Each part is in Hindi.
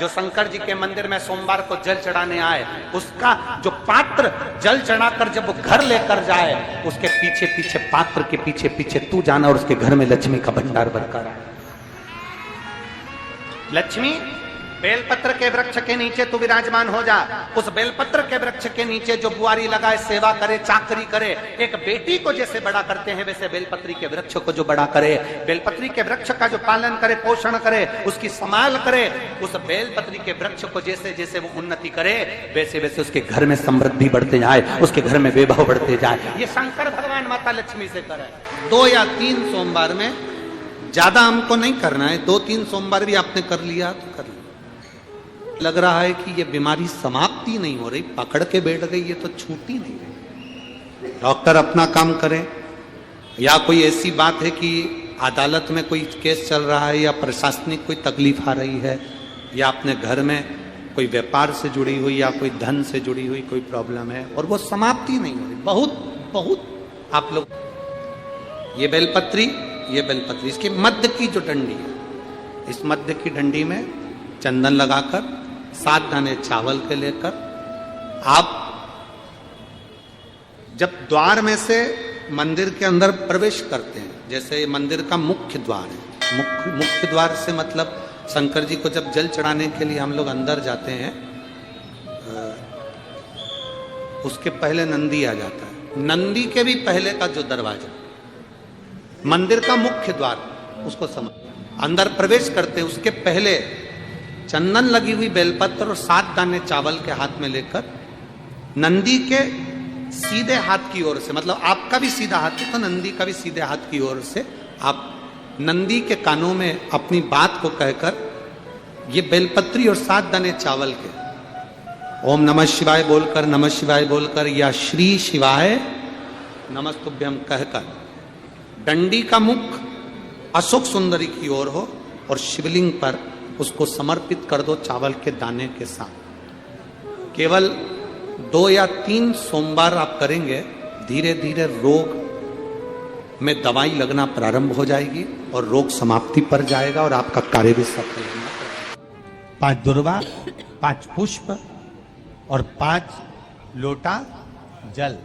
जो शंकर जी के मंदिर में सोमवार को जल चढ़ाने आए, उसका जो पात्र जल चढ़ाकर जब वो घर लेकर जाए, उसके पीछे पीछे, पात्र के पीछे पीछे तू जाना और उसके घर में लक्ष्मी का भंडार भरकर आए। लक्ष्मी बेलपत्र के वृक्ष के नीचे तू विराजमान हो जा। उस बेलपत्र के वृक्ष के नीचे जो बुआरी लगाए, सेवा करे, चाकरी करे, एक बेटी को जैसे बड़ा करते हैं वैसे बेलपत्री के वृक्ष को जो बड़ा करे, बेलपत्री के वृक्ष का जो पालन करे, पोषण करे, उसकी संभाल करे, उस बेलपत्री के वृक्ष को जैसे जैसे वो उन्नति करे, वैसे वैसे उसके घर में समृद्धि बढ़ते जाए, उसके घर में वैभव बढ़ते जाए। ये शंकर भगवान माता लक्ष्मी से करे। 2 या 3 सोमवार में, ज्यादा हमको नहीं करना है, 2-3 सोमवार भी आपने कर लिया तो कर लिया। लग रहा है कि ये बीमारी समाप्ति नहीं हो रही, पकड़ के बैठ गई, ये तो छूटी नहीं रही। डॉक्टर अपना काम करें, या कोई ऐसी बात है कि अदालत में कोई केस चल रहा है, या प्रशासनिक कोई तकलीफ आ रही है, या अपने घर में कोई व्यापार से जुड़ी हुई या कोई धन से जुड़ी हुई कोई प्रॉब्लम है और वो समाप्ति नहीं हो रही, बहुत आप लोग ये बेलपत्री, इसके मध्य की जो डंडी है, इस मध्य की डंडी में चंदन लगाकर 7 दाने चावल के लेकर आप जब द्वार में से मंदिर के अंदर प्रवेश करते हैं, जैसे मंदिर का मुख्य द्वार है, मुख्य द्वार से मतलब शंकर जी को जब जल चढ़ाने के लिए हम लोग अंदर जाते हैं, उसके पहले नंदी आ जाता है। नंदी के भी पहले का जो दरवाजा, मंदिर का मुख्य द्वार, उसको समझ अंदर प्रवेश करते हैं, उसके पहले चंदन लगी हुई बेलपत्र और 7 दाने चावल के हाथ में लेकर नंदी के सीधे हाथ की ओर से, मतलब आपका भी सीधा हाथ है तो नंदी का भी सीधे हाथ की ओर से, आप नंदी के कानों में अपनी बात को कहकर ये बेलपत्री और 7 दाने चावल के ओम नमः शिवाय बोलकर, नमः शिवाय बोलकर, या श्री शिवाय नमस्तुभ्यम कहकर डंडी का मुख अशोक सुंदरी की ओर हो और शिवलिंग पर उसको समर्पित कर दो चावल के दाने के साथ। केवल 2 या 3 सोमवार आप करेंगे, धीरे धीरे रोग में दवाई लगना प्रारंभ हो जाएगी और रोग समाप्ति पर जाएगा और आपका कार्य भी सफल होगा। 5 दुर्वा, 5 पुष्प और 5 लोटा जल,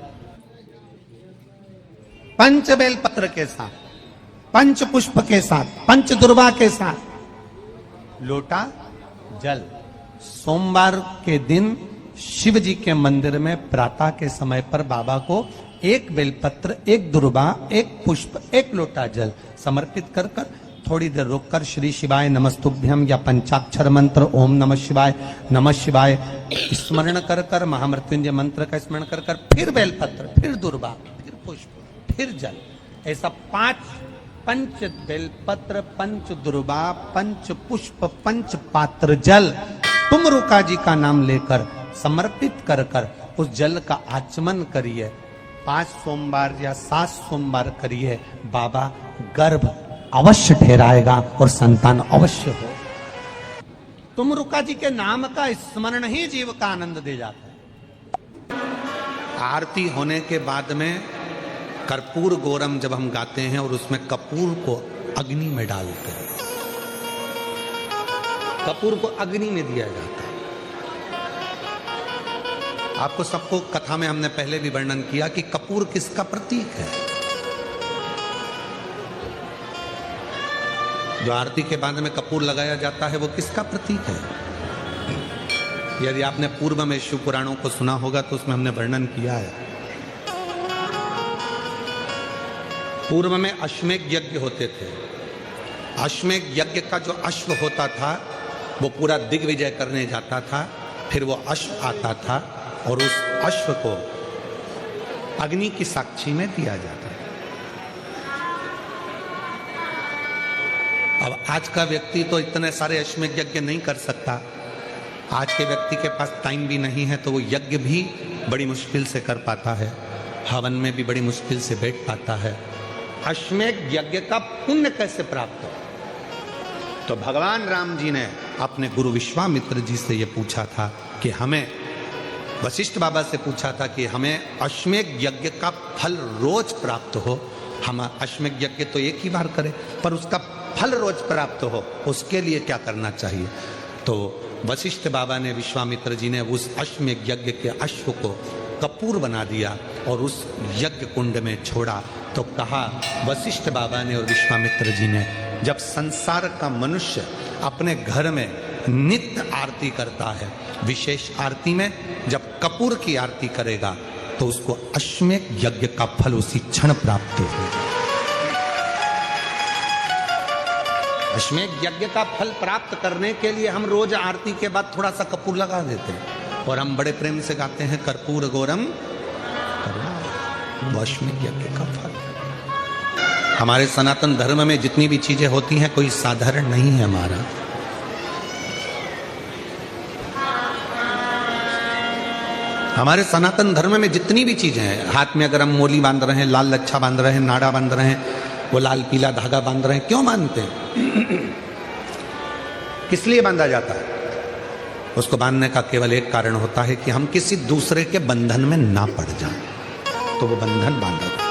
5 बेलपत्र के साथ, 5 पुष्प के साथ, 5 दुर्वा के साथ, लोटा जल, सोमवार के दिन शिव जी के मंदिर में प्रातः के समय पर बाबा को 1 बेलपत्र, 1 दुर्वा, 1 पुष्प, 1 लोटा जल समर्पित कर कर थोड़ी देर रुककर श्री शिवाय नमस्तुभ्यम या पंचाक्षर मंत्र ओम नमः शिवाय स्मरण कर कर, महामृत्युंजय मंत्र का स्मरण कर कर, फिर बेलपत्र, फिर दुर्वा, फिर पुष्प, फिर जल, ऐसा 5 बेलपत्र, 5 दुर्वा, 5 पुष्प, 5 पात्र जल तुम रुका जी का नाम लेकर समर्पित कर कर उस जल का आचमन करिए। 5 सोमवार या 7 सोमवार करिए, बाबा गर्भ अवश्य ठहराएगा और संतान अवश्य हो। तुम रुका जी के नाम का स्मरण ही जीव का आनंद दे जाता है। आरती होने के बाद में कर्पूर गौरम जब हम गाते हैं और उसमें कपूर को अग्नि में डालते हैं, कपूर को अग्नि में दिया जाता है। आपको सबको कथा में हमने पहले भी वर्णन किया कि कपूर किसका प्रतीक है। जो आरती के बाद में कपूर लगाया जाता है वो किसका प्रतीक है। यदि आपने पूर्व में शिव पुराणों को सुना होगा तो उसमें हमने वर्णन किया है। पूर्व में अश्वमेध यज्ञ होते थे। अश्वमेध यज्ञ का जो अश्व होता था वो पूरा दिग्विजय करने जाता था, फिर वो अश्व आता था और उस अश्व को अग्नि की साक्षी में दिया जाता है। अब आज का व्यक्ति तो इतने सारे अश्वमेध यज्ञ नहीं कर सकता। आज के व्यक्ति के पास टाइम भी नहीं है तो वो यज्ञ भी बड़ी मुश्किल से कर पाता है, हवन में भी बड़ी मुश्किल से बैठ पाता है। अश्वमेध यज्ञ का पुण्य कैसे प्राप्त हो? तो भगवान राम जी ने अपने गुरु विश्वामित्र जी से यह पूछा था कि हमें, वशिष्ठ बाबा से पूछा था कि हमें अश्वमेध यज्ञ का फल रोज प्राप्त हो। हम अश्वमेध यज्ञ तो एक ही बार करें पर उसका फल रोज प्राप्त हो, उसके लिए क्या करना चाहिए? तो वशिष्ठ बाबा ने, विश्वामित्र जी ने उस अश्वमेध यज्ञ के अश्व को कपूर बना दिया और उस यज्ञ कुंड में छोड़ा। तो कहा वशिष्ठ बाबा ने और विश्वामित्र जी ने, जब संसार का मनुष्य अपने घर में नित्य आरती करता है, विशेष आरती में जब कपूर की आरती करेगा तो उसको अश्वमेध यज्ञ का फल उसी क्षण प्राप्त होगा। अश्वमेध यज्ञ का फल प्राप्त करने के लिए हम रोज आरती के बाद थोड़ा सा कपूर लगा देते हैं और हम बड़े प्रेम से गाते हैं कर्पूर गौरम करुणा। अश्वमेध यज्ञ का फल हमारे सनातन धर्म में जितनी भी चीजें होती हैं कोई साधारण नहीं है। हमारे सनातन धर्म में जितनी भी चीजें हैं, हाथ में अगर हम मोली बांध रहे हैं, लाल लच्छा बांध रहे हैं, नाड़ा बांध रहे हैं, वो लाल पीला धागा बांध रहे हैं, क्यों बांधते हैं? किस लिए बांधा जाता है? उसको बांधने का केवल एक कारण होता है कि हम किसी दूसरे के बंधन में ना पड़ जाएं, तो वो बंधन बांधा जाता है।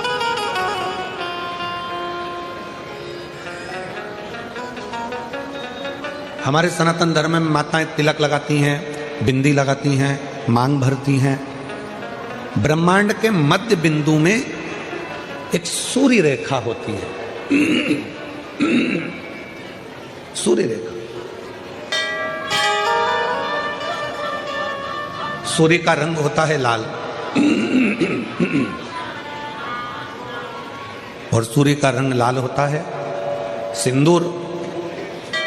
हमारे सनातन धर्म में माताएं तिलक लगाती हैं, बिंदी लगाती हैं, मांग भरती हैं। ब्रह्मांड के मध्य बिंदु में एक सूर्य रेखा होती है। सूर्य रेखा, सूर्य का रंग होता है लाल और सूर्य का रंग लाल होता है। सिंदूर,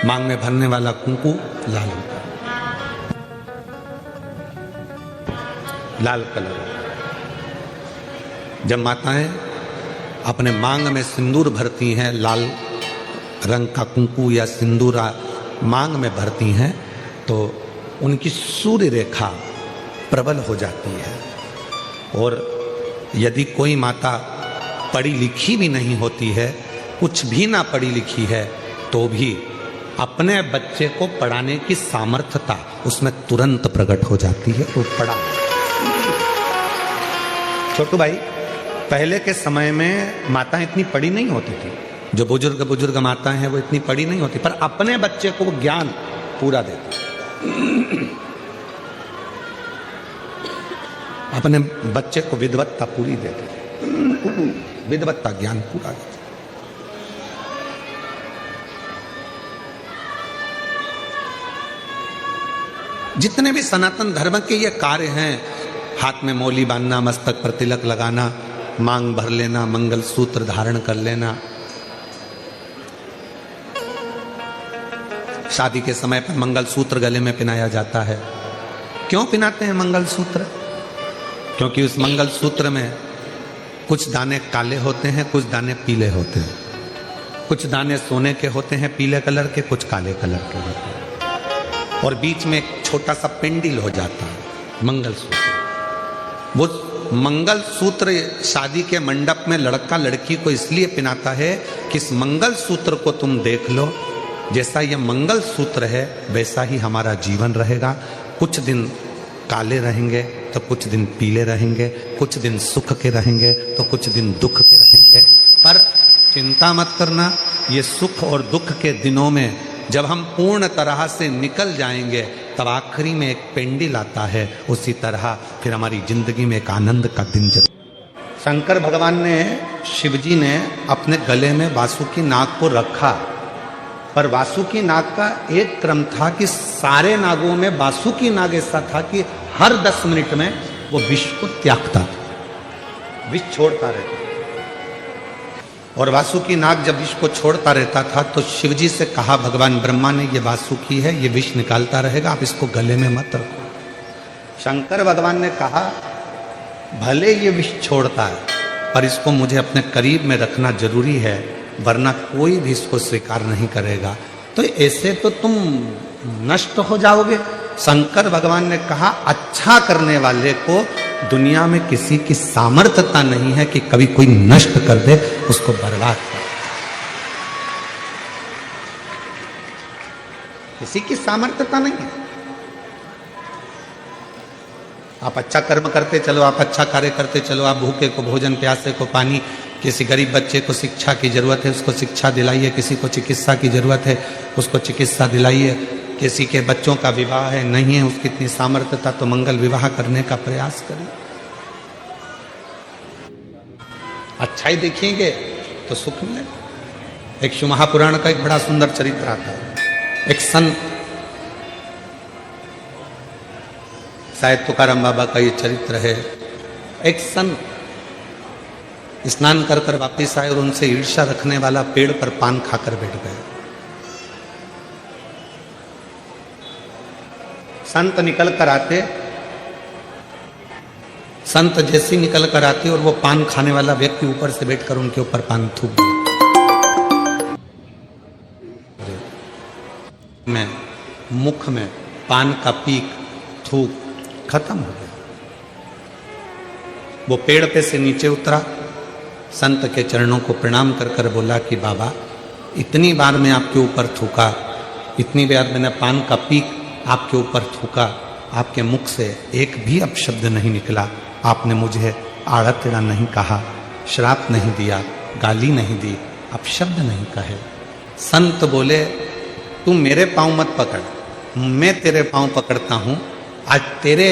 मांग में भरने वाला कुंकू लाल होता है, लाल कलर। जब माताएं अपने मांग में सिंदूर भरती हैं, लाल रंग का कुंकू या सिंदूर मांग में भरती हैं, तो उनकी सूर्य रेखा प्रबल हो जाती है। और यदि कोई माता पढ़ी लिखी भी नहीं होती है, कुछ भी ना पढ़ी लिखी है, तो भी अपने बच्चे को पढ़ाने की सामर्थ्यता उसमें तुरंत प्रकट हो जाती है। वो पढ़ा। छोटू भाई, पहले के समय में माताएं इतनी पढ़ी नहीं होती थी। जो बुजुर्ग माताएं हैं वो इतनी पढ़ी नहीं होती, पर अपने बच्चे को वो ज्ञान पूरा देती, अपने बच्चे को विद्वत्ता पूरी देती, विद्वत्ता ज्ञान पूरा देती। जितने भी सनातन धर्म के ये कार्य हैं, हाथ में मौली बांधना, मस्तक पर तिलक लगाना, मांग भर लेना, मंगल सूत्र धारण कर लेना, शादी के समय पर मंगल सूत्र गले में पहनाया जाता है। क्यों पहनाते हैं मंगल सूत्र? क्योंकि उस मंगल सूत्र में कुछ दाने काले होते हैं, कुछ दाने पीले होते हैं, कुछ दाने सोने के होते हैं पीले कलर के, कुछ काले कलर के होते हैं, और बीच में एक छोटा सा पेंडिल हो जाता है मंगल सूत्र। वो मंगल सूत्र शादी के मंडप में लड़का लड़की को इसलिए पहनाता है कि इस मंगल सूत्र को तुम देख लो, जैसा ये मंगल सूत्र है वैसा ही हमारा जीवन रहेगा। कुछ दिन काले रहेंगे तो कुछ दिन पीले रहेंगे, कुछ दिन सुख के रहेंगे तो कुछ दिन दुख के रहेंगे। पर चिंता मत करना, ये सुख और दुख के दिनों में जब हम पूर्ण तरह से निकल जाएंगे तब आखिरी में एक पेंडिल आता है, उसी तरह फिर हमारी जिंदगी में एक आनंद का दिन जब शंकर भगवान ने, शिवजी ने अपने गले में वासुकी नाग को रखा, पर वासुकी नाग का एक क्रम था कि सारे नागों में वासुकी नाग ऐसा था कि हर 10 मिनट में वो विष को त्यागता था, विष छोड़ता रहता। और वासुकी नाग जब विष को छोड़ता रहता था तो शिवजी से कहा भगवान ब्रह्मा ने, ये वासुकी है, ये विष निकालता रहेगा, आप इसको गले में मत रखो। शंकर भगवान ने कहा भले ये विष छोड़ता है पर इसको मुझे अपने करीब में रखना जरूरी है, वरना कोई भी इसको स्वीकार नहीं करेगा, तो ऐसे तो तुम नष्ट हो जाओगे। शंकर भगवान ने कहा अच्छा करने वाले को दुनिया में किसी की सामर्थ्यता नहीं है कि कभी कोई नष्ट कर दे, उसको बर्बाद कर, किसी की सामर्थ्यता नहीं है। आप अच्छा कर्म करते चलो, आप अच्छा कार्य करते चलो, आप भूखे को भोजन, प्यासे को पानी, किसी गरीब बच्चे को शिक्षा की जरूरत है उसको शिक्षा दिलाइए, किसी को चिकित्सा की जरूरत है उसको चिकित्सा दिलाइए, किसी के बच्चों का विवाह है, नहीं है उसकी इतनी सामर्थ्यता, तो मंगल विवाह करने का प्रयास करें। अच्छा ही देखेंगे तो सुख मिलेगा। एक शिव महापुराण का एक बड़ा सुंदर चरित्र आता है। एक संत, शायद तुकाराम बाबा का ये चरित्र है। एक संत स्नान कर कर वापिस आए और उनसे ईर्ष्या रखने वाला पेड़ पर पान खाकर बैठ गए। संत निकल कर आते, संत जैसे निकल कर आते और वो पान खाने वाला व्यक्ति ऊपर से बैठकर उनके ऊपर पान थूक दिया। में मुख में पान का पीक थूक खत्म हो गया। वो पेड़ पे से नीचे उतरा, संत के चरणों को प्रणाम कर कर बोला कि बाबा, इतनी बार मैं आपके ऊपर थूका, इतनी बार मैंने पान का पीक आपके ऊपर थूका, आपके मुख से एक भी अपशब्द नहीं निकला। आपने मुझे आड़ा टेढ़ा नहीं कहा, श्राप नहीं दिया, गाली नहीं दी, अपशब्द नहीं कहे। संत बोले, तू मेरे पांव मत पकड़, मैं तेरे पांव पकड़ता हूं। आज तेरे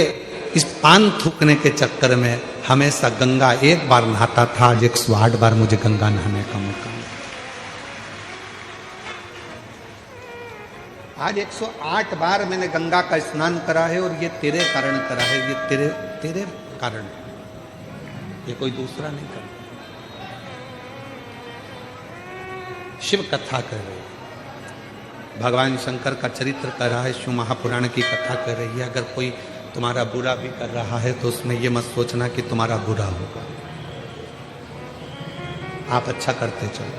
इस पान थूकने के चक्कर में हमेशा गंगा एक बार नहाता था, आज 108 बार मुझे गंगा नहाने का मौका मिला। आज 108 बार मैंने गंगा का स्नान करा है और ये तेरे कारण करा है, ये तेरे कारण, ये कोई दूसरा नहीं कर। शिव कथा कर रही है, भगवान शंकर का चरित्र कर रहा है, शिव महापुराण की कथा कर रही है। अगर कोई तुम्हारा बुरा भी कर रहा है तो उसमें ये मत सोचना कि तुम्हारा बुरा होगा, आप अच्छा करते चलो।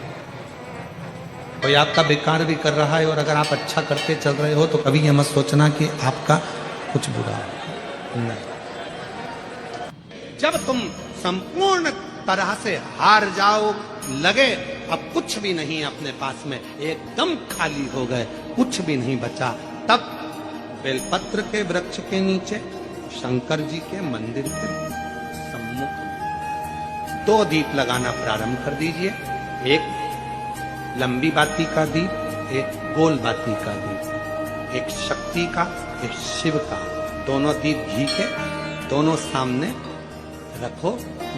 कोई आपका बेकार भी कर रहा है और अगर आप अच्छा करते चल रहे हो तो कभी ये मत सोचना कि आपका कुछ बुरा होगा। नहीं, जब तुम संपूर्ण तरह से हार जाओ, लगे अब कुछ भी नहीं अपने पास में, एकदम खाली हो गए, कुछ भी नहीं बचा, तब बेलपत्र के वृक्ष के नीचे शंकर जी के मंदिर के सम्मुख 2 दीप लगाना प्रारंभ कर दीजिए। एक लंबी बाती का दीप, एक गोल बाती का दीप, एक शक्ति का, एक शिव का। दोनों दीप घी के, दोनों सामने रखो,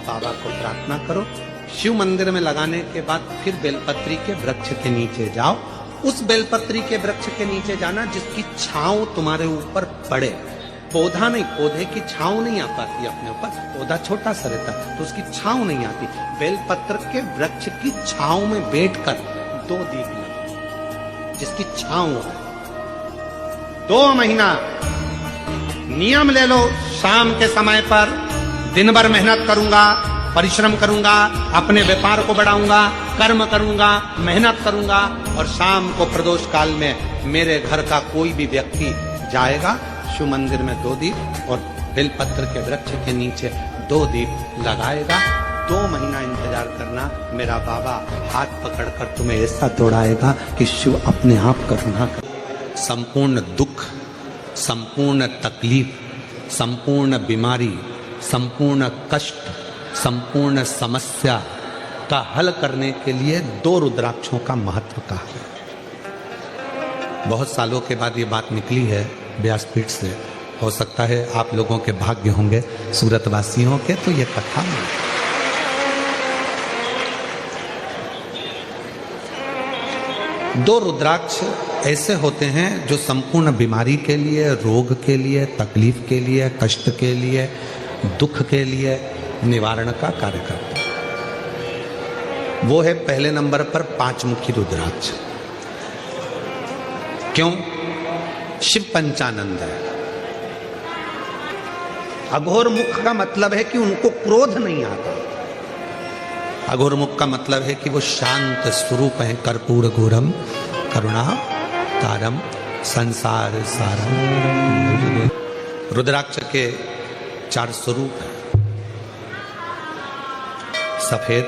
बाबा को प्रार्थना करो। शिव मंदिर में लगाने के बाद फिर बेलपत्री के वृक्ष के नीचे जाओ। उस बेलपत्री के वृक्ष के नीचे जाना जिसकी छांव तुम्हारे ऊपर पड़े। पौधा नहीं, पौधे की छांव नहीं आ पाती अपने ऊपर, पौधा छोटा सा रहता तो उसकी छांव नहीं आती। बेलपत्र के वृक्ष की छांव में बैठकर 2 दीप लगाओ जिसकी छांव हो। 2 महीना नियम ले लो, शाम के समय पर दिन भर मेहनत करूंगा, परिश्रम करूंगा, अपने व्यापार को बढ़ाऊंगा, कर्म करूंगा, मेहनत करूंगा, और शाम को प्रदोष काल में मेरे घर का कोई भी व्यक्ति जाएगा, शिव मंदिर में 2 दीप और बेलपत्र के वृक्ष के नीचे 2 दीप लगाएगा। 2 महीना इंतजार करना, मेरा बाबा हाथ पकड़कर तुम्हें ऐसा दौड़ाएगा कि शिव अपने आप करुणा कर। संपूर्ण दुख, संपूर्ण तकलीफ, संपूर्ण बीमारी, संपूर्ण कष्ट, संपूर्ण समस्या का हल करने के लिए 2 रुद्राक्षों का महत्व कहा है। बहुत सालों के बाद ये बात निकली है व्यासपीठ से। हो सकता है आप लोगों के भाग्य होंगे सूरत वासियों के, तो ये कथा में 2 रुद्राक्ष ऐसे होते हैं जो संपूर्ण बीमारी के लिए, रोग के लिए, तकलीफ के लिए, कष्ट के लिए, दुख के लिए निवारण का कार्य करते हैं। वो है पहले नंबर पर 5 मुखी रुद्राक्ष। क्यों? शिव पंचानंद है। अघोर मुख का मतलब है कि उनको क्रोध नहीं आता। अघोर मुख का मतलब है कि वो शांत स्वरूप है। कर्पूर घोरम करुणा तारम संसार सारम। रुद्राक्ष के 4 स्वरूप हैं, सफेद,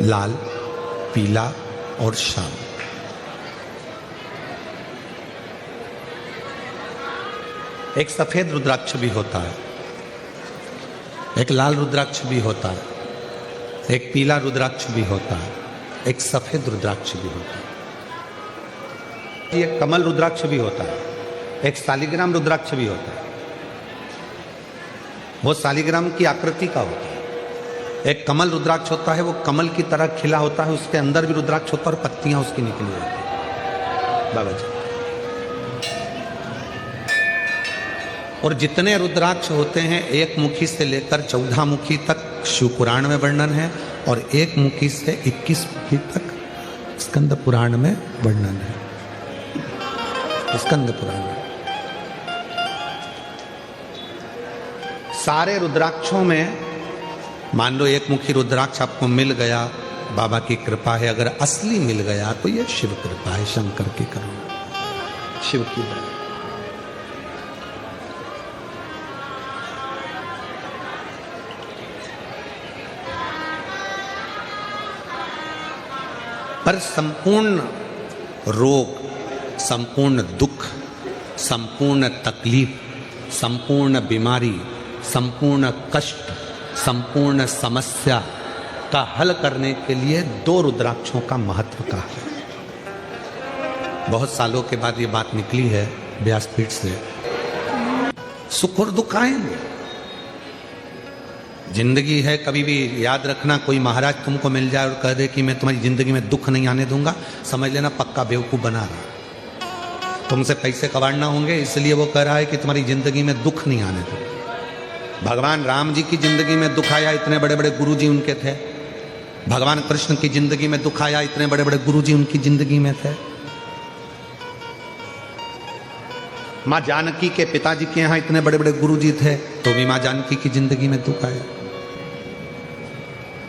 लाल, पीला और श्याम। एक सफेद रुद्राक्ष भी होता है, एक लाल रुद्राक्ष भी होता है, एक पीला रुद्राक्ष भी होता है, एक सफेद रुद्राक्ष भी होता है। एक कमल रुद्राक्ष भी होता है, एक शालिग्राम रुद्राक्ष भी होता है। वो शालिग्राम की आकृति का होता है। एक कमल रुद्राक्ष होता है, वो कमल की तरह खिला होता है, उसके अंदर भी रुद्राक्ष होता है और पत्तियां उसकी निकली होती है बाबा जी। और जितने रुद्राक्ष होते हैं, एक मुखी से लेकर 14 मुखी तक शिव पुराण में वर्णन है, और एक मुखी से 21 मुखी तक स्कंद पुराण में वर्णन है। स्कंद पुराण में सारे रुद्राक्षों में, मान लो एक मुखी रुद्राक्ष आपको मिल गया, बाबा की कृपा है। अगर असली मिल गया तो ये शिव कृपा है, शंकर की करुणा, शिव की दया। पर संपूर्ण रोग, संपूर्ण दुख, संपूर्ण तकलीफ, संपूर्ण बीमारी, संपूर्ण कष्ट, संपूर्ण समस्या का हल करने के लिए 2 रुद्राक्षों का महत्व का है। बहुत सालों के बाद ये बात निकली है व्यासपीठ से। सुख और दुख आएंगे, जिंदगी है। कभी भी याद रखना, कोई महाराज तुमको मिल जाए और कह दे कि मैं तुम्हारी जिंदगी में दुख नहीं आने दूंगा, समझ लेना पक्का बेवकूफ बना रहा। तुमसे पैसे कमाना होंगे, इसलिए वो कह रहा है कि तुम्हारी जिंदगी में दुख नहीं आने दूंगा। भगवान राम जी की जिंदगी में दुख आया, इतने बड़े बड़े गुरु जी उनके थे। भगवान कृष्ण की जिंदगी में दुख आया, इतने बड़े बड़े गुरु जी उनकी जिंदगी में थे। मां जानकी के पिताजी के यहां इतने बड़े बड़े गुरु जी थे, तो भी मां जानकी की जिंदगी में दुख आया।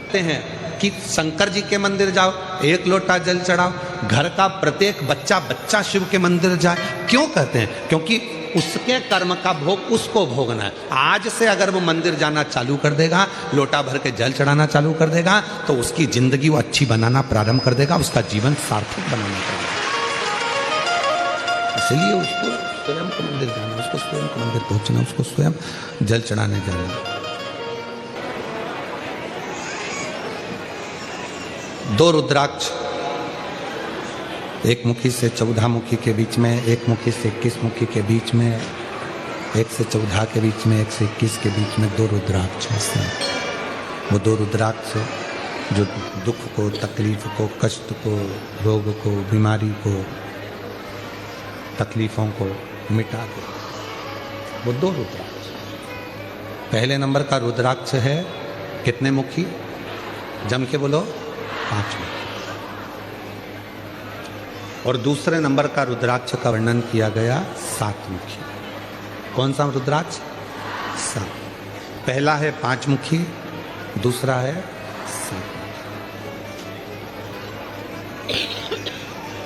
कहते हैं कि शंकर जी के मंदिर जाओ, 1 लोटा जल चढ़ाओ, घर का प्रत्येक बच्चा शिव के मंदिर जाए। क्यों कहते हैं? क्योंकि उसके कर्म का भोग उसको भोगना है। आज से अगर वो मंदिर जाना चालू कर देगा, लोटा भर के जल चढ़ाना चालू कर देगा, तो उसकी जिंदगी वो अच्छी बनाना प्रारंभ कर देगा, उसका जीवन सार्थक बनाना पड़ेगा। इसलिए उसको स्वयं को मंदिर जाना, उसको स्वयं को मंदिर पहुंचना, उसको स्वयं जल चढ़ाने जाना। 2 रुद्राक्ष, एक मुखी से 14 मुखी के बीच में, एक मुखी से 21 मुखी के बीच में, 1 से 14 के बीच में, 1 से 21 के बीच में 2 रुद्राक्ष हैं। वो 2 रुद्राक्ष जो दुख को, तकलीफ को, कष्ट को, रोग को, बीमारी को, तकलीफों को मिटा दे, वो 2 रुद्राक्ष। पहले नंबर का रुद्राक्ष है कितने मुखी? जम के बोलो, 5 मुखी। और दूसरे नंबर का रुद्राक्ष का वर्णन किया गया 7 मुखी। कौन सा रुद्राक्ष? 7। पहला है 5 मुखी, दूसरा है 7 मुखी।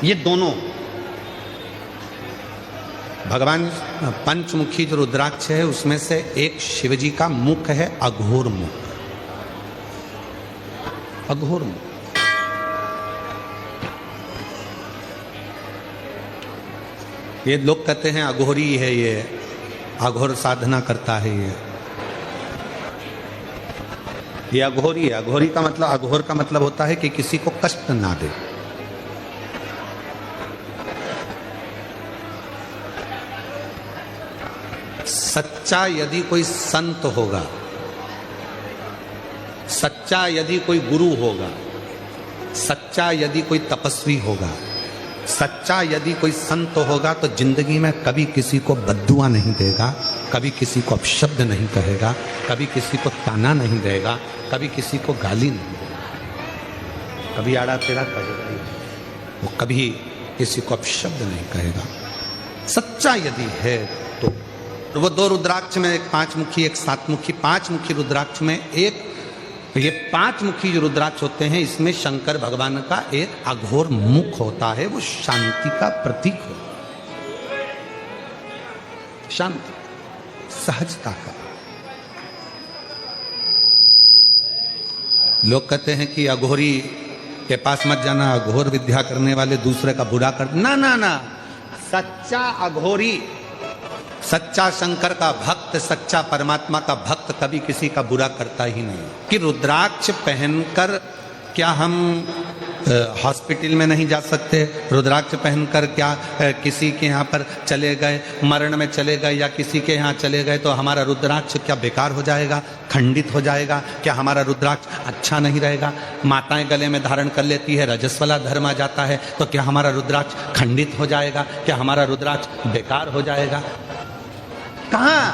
ये दोनों भगवान पंचमुखी जो रुद्राक्ष है, उसमें से एक शिवजी का मुख है अघोर मुख। अघोर मुख, ये लोग कहते हैं अघोरी है, ये अघोर साधना करता है, ये अघोरी है। अघोरी का मतलब, अघोर का मतलब होता है कि किसी को कष्ट ना दे। सच्चा यदि कोई संत होगा, सच्चा यदि कोई गुरु होगा, सच्चा यदि कोई तपस्वी होगा, सच्चा यदि कोई संत होगा, तो जिंदगी में कभी किसी को बद्दुआ नहीं देगा, कभी किसी को अपशब्द नहीं कहेगा, कभी किसी को ताना नहीं देगा, कभी किसी को गाली नहीं देगा, कभी आड़ा तेरा कहेगा, वो कभी किसी को अपशब्द नहीं कहेगा। सच्चा यदि है तो वो 2 रुद्राक्ष में, एक 5 मुखी, एक 7 मुखी। 5 मुखी रुद्राक्ष में एक, ये 5 मुखी जो रुद्राक्ष होते हैं, इसमें शंकर भगवान का एक अघोर मुख होता है, वो शांति का प्रतीक हो, शांति, सहजता का। लोग कहते हैं कि अघोरी के पास मत जाना, अघोर विद्या करने वाले दूसरे का बुरा कर, ना ना ना। सच्चा अघोरी, सच्चा शंकर का भक्त, सच्चा परमात्मा का भक्त कभी किसी का बुरा करता ही नहीं। कि रुद्राक्ष पहनकर क्या हम हॉस्पिटल में नहीं जा सकते, रुद्राक्ष पहनकर क्या किसी के यहाँ पर चले गए, मरण में चले गए या किसी के यहाँ चले गए तो हमारा रुद्राक्ष क्या बेकार हो जाएगा, खंडित हो जाएगा, क्या हमारा रुद्राक्ष अच्छा नहीं रहेगा? माताएं गले में धारण कर लेती है, रजस्वला धर्म आ जाता है तो क्या हमारा रुद्राक्ष खंडित हो जाएगा, क्या हमारा रुद्राक्ष बेकार हो जाएगा? कहाँ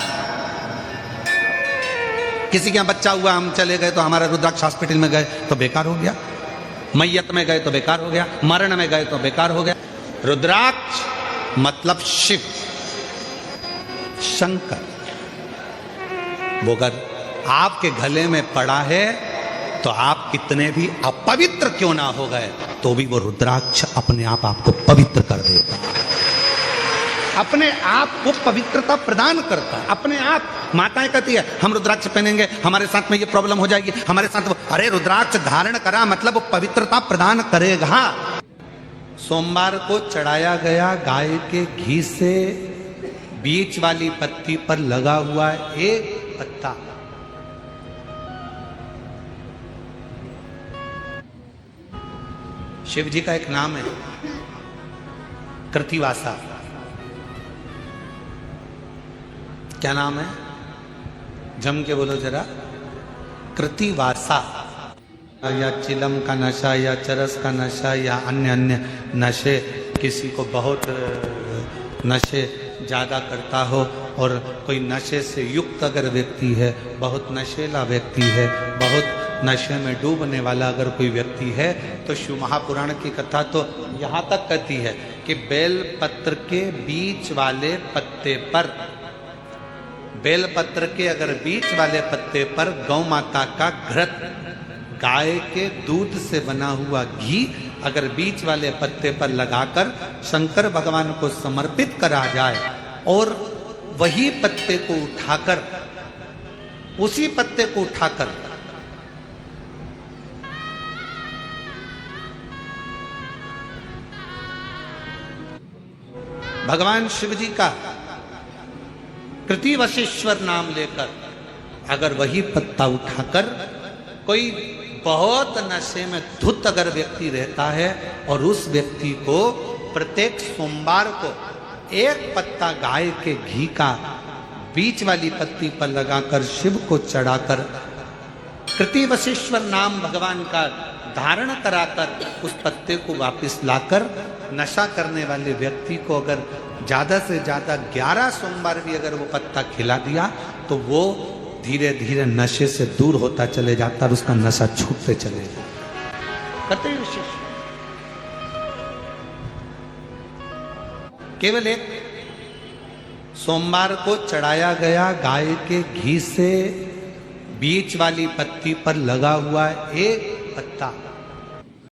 किसी के यहाँ बच्चा हुआ, हम चले गए तो हमारा रुद्राक्ष हॉस्पिटल में गए तो बेकार हो गया, मैयत में गए तो बेकार हो गया, मरण में गए तो बेकार हो गया। रुद्राक्ष मतलब शिव, शंकर। वो अगर आपके गले में पड़ा है तो आप कितने भी अपवित्र क्यों ना हो गए तो भी वो रुद्राक्ष अपने आप आपको पवित्र कर देता है, अपने आप को पवित्रता प्रदान करता है अपने आप। माताएं कहती है हम रुद्राक्ष पहनेंगे, हमारे साथ में ये प्रॉब्लम हो जाएगी, हमारे साथ वो, अरे रुद्राक्ष धारण करा मतलब वो पवित्रता प्रदान करेगा। सोमवार को चढ़ाया गया गाय के घी से बीच वाली पत्ती पर लगा हुआ एक पत्ता, शिव जी का एक नाम है कृतिवासा। क्या नाम है? जम के बोलो जरा। कृतिवासा। या चिलम का नशा या चरस का नशा या अन्य अन्य नशे, किसी को बहुत नशे ज़्यादा करता हो और कोई नशे से युक्त अगर व्यक्ति है, बहुत नशेला व्यक्ति है, बहुत नशे में डूबने वाला अगर कोई व्यक्ति है तो शिव महापुराण की कथा तो यहाँ तक कहती है कि बेल पत्र के बीच वाले पत्ते पर, बेल पत्र के अगर बीच वाले पत्ते पर गौ माता का घृत, गाय के दूध से बना हुआ घी अगर बीच वाले पत्ते पर लगाकर शंकर भगवान को समर्पित करा जाए और वही पत्ते को उठाकर, उसी पत्ते को उठाकर भगवान शिव जी का कृतिवशेश्वर नाम लेकर अगर वही पत्ता उठाकर कोई बहुत नशे में धुत अगर व्यक्ति रहता है और उस व्यक्ति को प्रत्येक सोमवार को एक पत्ता गाय के घी का बीच वाली पत्ती पर लगाकर शिव को चढ़ाकर कृतिवशेश्वर नाम भगवान का धारण कराकर उस पत्ते को वापस लाकर नशा करने वाले व्यक्ति को अगर ज्यादा से ज्यादा 11 सोमवार भी अगर वो पत्ता खिला दिया तो वो धीरे धीरे नशे से दूर होता चले जाता और उसका नशा छूटते चले जाता। केवल एक सोमवार को चढ़ाया गया गाय के घी से बीच वाली पत्ती पर लगा हुआ एक पत्ता